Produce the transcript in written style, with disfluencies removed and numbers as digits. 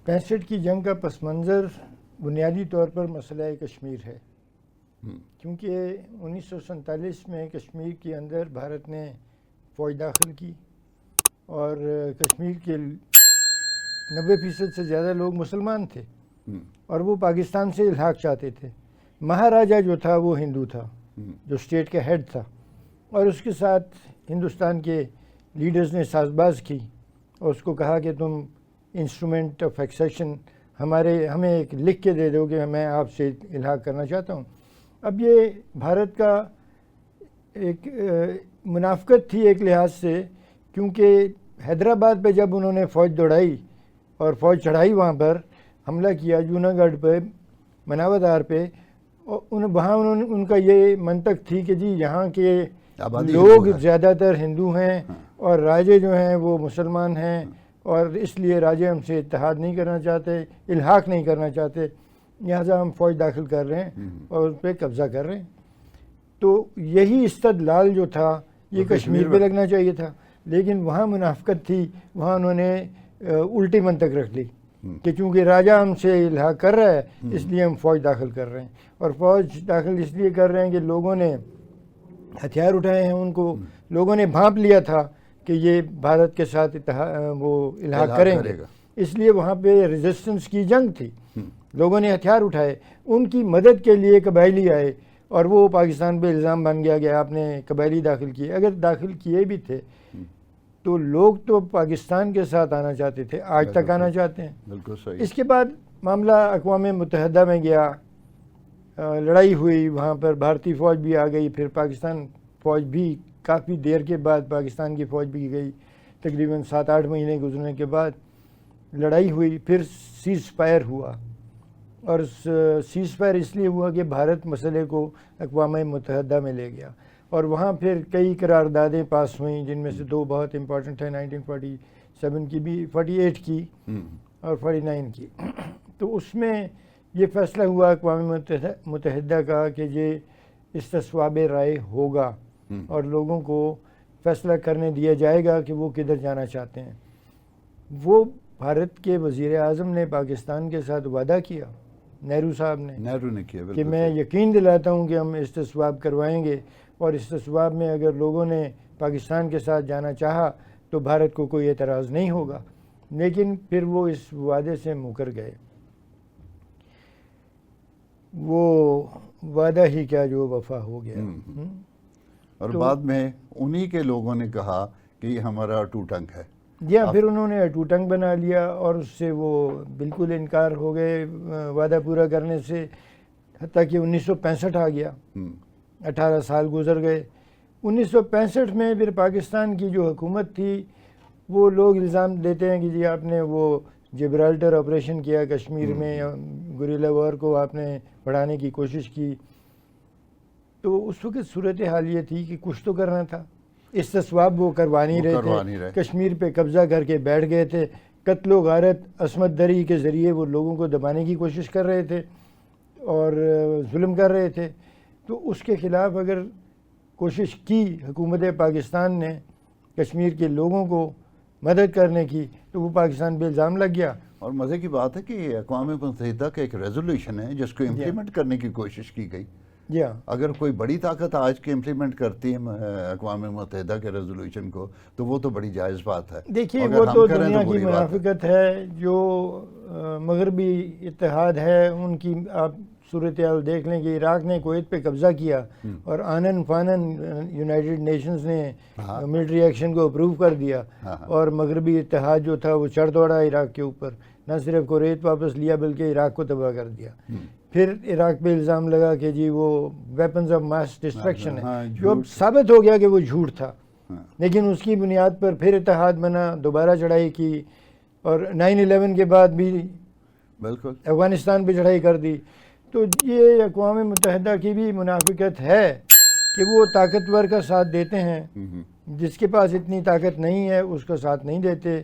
65 کی جنگ کا پس منظر بنیادی طور پر مسئلہ کشمیر ہے، کیونکہ 1947 میں کشمیر کے اندر بھارت نے فوج داخل کی اور کشمیر کے 90% سے زیادہ لوگ مسلمان تھے اور وہ پاکستان سے الحاق چاہتے تھے۔ مہاراجہ جو تھا وہ ہندو تھا، جو اسٹیٹ کا ہیڈ تھا، اور اس کے ساتھ ہندوستان کے لیڈرز نے ساز باز کی اور اس کو کہا کہ تم انسٹرومنٹ آف ایکسیشن ہمیں ایک لکھ کے دے دو کہ میں آپ سے الحاق کرنا چاہتا ہوں۔ اب یہ بھارت کا ایک منافقت تھی ایک لحاظ سے، کیونکہ حیدرآباد پہ جب انہوں نے فوج دوڑائی اور فوج چڑھائی، وہاں پر حملہ کیا جوناگڑھ پہ، مناودار پہ، وہاں ان کا یہ منطق تھی کہ جی یہاں کے لوگ زیادہ تر ہندو ہیں اور راجے جو ہیں وہ مسلمان ہیں، اور اس لیے راجے ہم سے اتحاد نہیں کرنا چاہتے، الحاق نہیں کرنا چاہتے، لہٰذا ہم فوج داخل کر رہے ہیں اور اس پہ قبضہ کر رہے ہیں۔ تو یہی استدلال جو تھا یہ کشمیر پہ لگنا چاہیے تھا، لیکن وہاں منافقت تھی، وہاں انہوں نے الٹی منطق رکھ لی کہ چونکہ راجہ ہم سے الحاق کر رہا ہے اس لیے ہم فوج داخل کر رہے ہیں، اور فوج داخل اس لیے کر رہے ہیں کہ لوگوں نے ہتھیار اٹھائے ہیں، ان کو لوگوں نے بھانپ لیا تھا کہ یہ بھارت کے ساتھ وہ الحاق کریں گے، اس لیے وہاں پہ ریزسٹنس کی جنگ تھی، لوگوں نے ہتھیار اٹھائے، ان کی مدد کے لیے قبائلی آئے اور وہ پاکستان پہ الزام بن گیا کہ آپ نے قبائلی داخل کیے۔ اگر داخل کیے بھی تھے تو لوگ تو پاکستان کے ساتھ آنا چاہتے تھے، آج تک آنا چاہتے ہیں۔ بالکل صحیح۔ اس کے بعد معاملہ اقوام متحدہ میں گیا، لڑائی ہوئی، وہاں پر بھارتی فوج بھی آ گئی، پھر پاکستان فوج بھی کافی دیر کے بعد پاکستان کی فوج بھی گئی، تقریباً 7-8 مہینے گزرنے کے بعد لڑائی ہوئی، پھر سیز فائر ہوا، اور سیز فائر اس لیے ہوا کہ بھارت مسئلے کو اقوام متحدہ میں لے گیا، اور وہاں پھر کئی قراردادیں پاس ہوئیں، جن میں سے 2 بہت امپورٹنٹ ہیں، 1947 کی بھی، 48 کی اور 49 کی۔ تو اس میں یہ فیصلہ ہوا اقوام متحدہ کا کہ یہ استصواب رائے ہوگا اور لوگوں کو فیصلہ کرنے دیا جائے گا کہ وہ کدھر جانا چاہتے ہیں۔ وہ بھارت کے وزیر اعظم نے پاکستان کے ساتھ وعدہ کیا، نہرو صاحب نے کیا کہ میں یقین دلاتا ہوں کہ ہم استصواب کروائیں گے، اور استصواب میں اگر لوگوں نے پاکستان کے ساتھ جانا چاہا تو بھارت کو کوئی اعتراض نہیں ہوگا، لیکن پھر وہ اس وعدے سے مکر گئے۔ وہ وعدہ ہی کیا جو وفا ہو گیا۔ اور بعد میں انہی کے لوگوں نے کہا کہ یہ ہمارا اٹوٹ انگ ہے، یا پھر انہوں نے اٹوٹ انگ بنا لیا اور اس سے وہ بالکل انکار ہو گئے وعدہ پورا کرنے سے، حتیٰ کہ 1965 آ گیا، 18 سال گزر گئے۔ 1965 میں پھر پاکستان کی جو حکومت تھی، وہ لوگ الزام دیتے ہیں کہ جی آپ نے وہ جبرالٹر آپریشن کیا کشمیر میں، گوریلا وار کو آپ نے بڑھانے کی کوشش کی۔ تو اس وقت صورتحال یہ تھی کہ کچھ تو کرنا تھا، استصواب وہ کروا نہیں رہے تھے، کشمیر پہ قبضہ کر کے بیٹھ گئے تھے، قتل و غارت عصمت دری کے ذریعے وہ لوگوں کو دبانے کی کوشش کر رہے تھے اور ظلم کر رہے تھے۔ تو اس کے خلاف اگر کوشش کی حکومت پاکستان نے کشمیر کے لوگوں کو مدد کرنے کی تو وہ پاکستان پہ الزام لگ گیا۔ اور مزے کی بات ہے کہ اقوام متحدہ کا ایک ریزولوشن ہے جس کو امپلیمنٹ کرنے کی کوشش کی گئی۔ اگر کوئی بڑی طاقت آج کے امپلیمنٹ کرتی ہے اقوام متحدہ کے ریزولوشن کو تو وہ تو بڑی جائز بات ہے۔ دیکھیے وہ تو دنیا کی منافقت ہے، جو مغربی اتحاد ہے ان کی آپ صورتحال دیکھ لیں کہ عراق نے کویت پہ قبضہ کیا اور آنن فانن یونائٹڈ نیشنز نے ملٹری ایکشن کو اپروو کر دیا، اور مغربی اتحاد جو تھا وہ چڑھ دوڑا عراق کے اوپر، نہ صرف کویت واپس لیا بلکہ عراق کو تباہ کر دیا۔ پھر عراق پہ الزام لگا کہ جی وہ ویپنز آف ماس ڈسٹرکشن ہے، جو اب ثابت ہو گیا کہ وہ جھوٹ تھا، لیکن اس کی بنیاد پر پھر اتحاد بنا، دوبارہ چڑھائی کی، اور 9/11 کے بعد بھی بالکل افغانستان پہ چڑھائی کر دی۔ تو یہ اقوام متحدہ کی بھی منافقت ہے کہ وہ طاقتور کا ساتھ دیتے ہیں، جس کے پاس اتنی طاقت نہیں ہے اس کا ساتھ نہیں دیتے۔